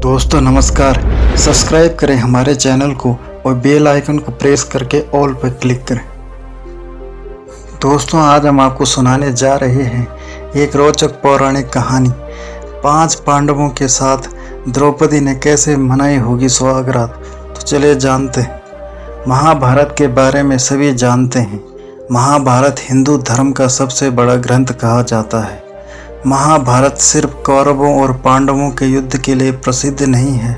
दोस्तों नमस्कार। सब्सक्राइब करें हमारे चैनल को और बेल आइकन को प्रेस करके ऑल पर क्लिक करें। दोस्तों आज हम आपको सुनाने जा रहे हैं एक रोचक पौराणिक कहानी। 5 पांडवों के साथ द्रौपदी ने कैसे मनाई होगी सुहागरात। तो चलिए जानते हैं। महाभारत के बारे में सभी जानते हैं। महाभारत हिंदू धर्म का सबसे बड़ा ग्रंथ कहा जाता है। महाभारत सिर्फ कौरवों और पांडवों के युद्ध के लिए प्रसिद्ध नहीं है,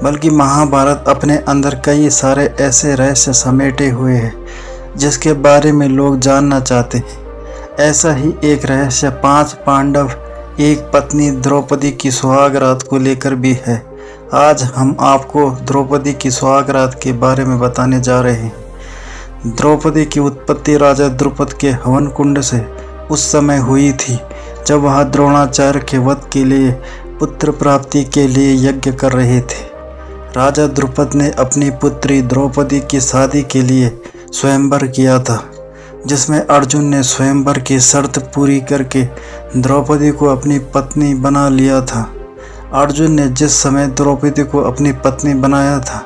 बल्कि महाभारत अपने अंदर कई सारे ऐसे रहस्य समेटे हुए हैं जिसके बारे में लोग जानना चाहते हैं। ऐसा ही एक रहस्य 5 पांडव एक पत्नी द्रौपदी की सुहागरात को लेकर भी है। आज हम आपको द्रौपदी की सुहागरात के बारे में बताने जा रहे हैं। द्रौपदी की उत्पत्ति राजा द्रुपद के हवन कुंड से उस समय हुई थी जब वह द्रोणाचार्य के वध के लिए पुत्र प्राप्ति के लिए यज्ञ कर रहे थे। राजा द्रुपद ने अपनी पुत्री द्रौपदी की शादी के लिए स्वयंवर किया था, जिसमें अर्जुन ने स्वयंवर की शर्त पूरी करके द्रौपदी को अपनी पत्नी बना लिया था। अर्जुन ने जिस समय द्रौपदी को अपनी पत्नी बनाया था,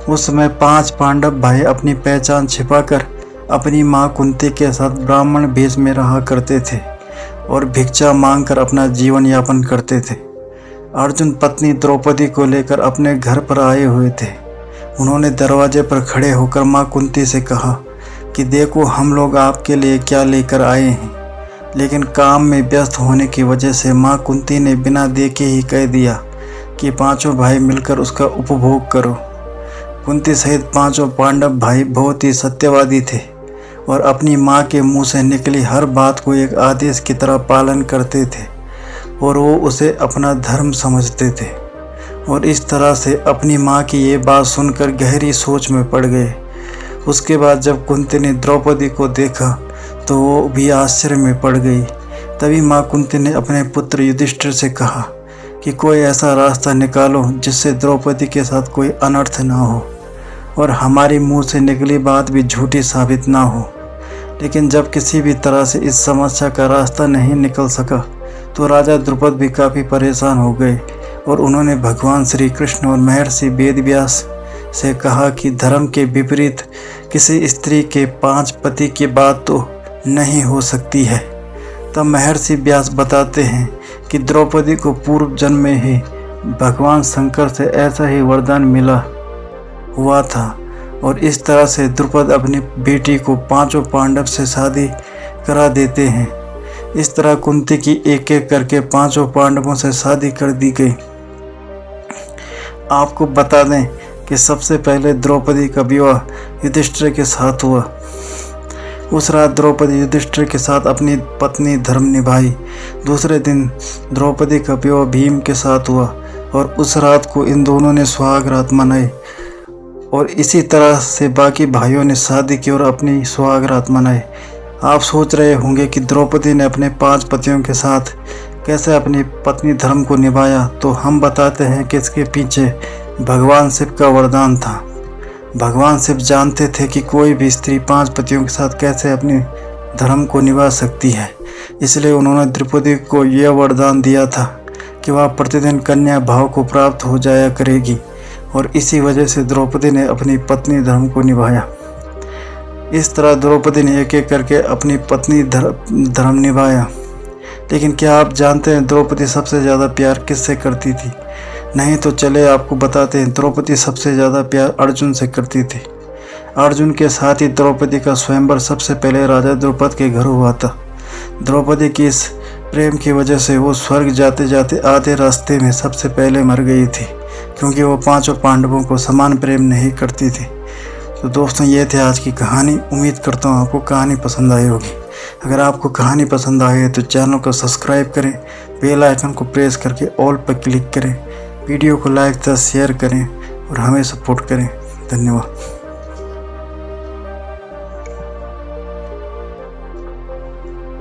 उस समय 5 पांडव भाई अपनी पहचान छिपाकर अपनी मां कुंती के साथ ब्राह्मण भेष में रहा करते थे और भिक्षा मांगकर अपना जीवन यापन करते थे। अर्जुन पत्नी द्रौपदी को लेकर अपने घर पर आए हुए थे। उन्होंने दरवाजे पर खड़े होकर मां कुंती से कहा कि देखो हम लोग आपके लिए क्या लेकर आए हैं। लेकिन काम में व्यस्त होने की वजह से मां कुंती ने बिना देखे ही कह दिया कि 5 भाई मिलकर उसका उपभोग करो। कुंती सहित 5 पांडव भाई बहुत ही सत्यवादी थे और अपनी माँ के मुंह से निकली हर बात को एक आदेश की तरह पालन करते थे और वो उसे अपना धर्म समझते थे। और इस तरह से अपनी माँ की ये बात सुनकर गहरी सोच में पड़ गए। उसके बाद जब कुंती ने द्रौपदी को देखा तो वो भी आश्चर्य में पड़ गई। तभी माँ कुंती ने अपने पुत्र युधिष्ठिर से कहा कि कोई ऐसा रास्ता निकालो जिससे द्रौपदी के साथ कोई अनर्थ ना हो और हमारी मुंह से निकली बात भी झूठी साबित ना हो। लेकिन जब किसी भी तरह से इस समस्या का रास्ता नहीं निकल सका तो राजा द्रुपद भी काफ़ी परेशान हो गए और उन्होंने भगवान श्री कृष्ण और महर्षि वेदव्यास से कहा कि धर्म के विपरीत किसी स्त्री के 5 पति की बात तो नहीं हो सकती है। तब महर्षि व्यास बताते हैं कि द्रौपदी को पूर्व जन्म में ही भगवान शंकर से ऐसा ही वरदान मिला हुआ था और इस तरह से द्रुपद अपनी बेटी को 5 पांडव से शादी करा देते हैं। इस तरह कुंती की एक एक करके 5 पांडवों से शादी कर दी गई। आपको बता दें कि सबसे पहले द्रौपदी का विवाह युधिष्ठिर के साथ हुआ। उस रात द्रौपदी युधिष्ठिर के साथ अपनी पत्नी धर्म निभाई। दूसरे दिन द्रौपदी का विवाह भीम के साथ हुआ और उस रात को इन दोनों ने सुहागरात मनाई। और इसी तरह से बाकी भाइयों ने शादी की और अपनी सुहागरात मनाई। आप सोच रहे होंगे कि द्रौपदी ने अपने 5 पतियों के साथ कैसे अपनी पत्नी धर्म को निभाया। तो हम बताते हैं कि इसके पीछे भगवान शिव का वरदान था। भगवान शिव जानते थे कि कोई भी स्त्री 5 पतियों के साथ कैसे अपनी धर्म को निभा सकती है। इसलिए उन्होंने द्रौपदी को यह वरदान दिया था कि वह प्रतिदिन कन्या भाव को प्राप्त हो जाया करेगी और इसी वजह से द्रौपदी ने अपनी पत्नी धर्म को निभाया। इस तरह द्रौपदी ने एक एक करके अपनी पत्नी धर्म निभाया। लेकिन क्या आप जानते हैं द्रौपदी सबसे ज़्यादा प्यार किससे करती थी? नहीं तो चले आपको बताते हैं। द्रौपदी सबसे ज़्यादा प्यार अर्जुन से करती थी। अर्जुन के साथ ही द्रौपदी का स्वयंवर सबसे पहले राजा द्रुपद के घर हुआ था। द्रौपदी की इस प्रेम की वजह से वो स्वर्ग जाते जाते आधे रास्ते में सबसे पहले मर गई थी, क्योंकि वो 5 पांडवों को समान प्रेम नहीं करती थी। तो दोस्तों ये थे आज की कहानी। उम्मीद करता हूँ आपको कहानी पसंद आई होगी। अगर आपको कहानी पसंद आई है तो चैनल को सब्सक्राइब करें, बेल आइकन को प्रेस करके ऑल पर क्लिक करें, वीडियो को लाइक तथा शेयर करें और हमें सपोर्ट करें। धन्यवाद।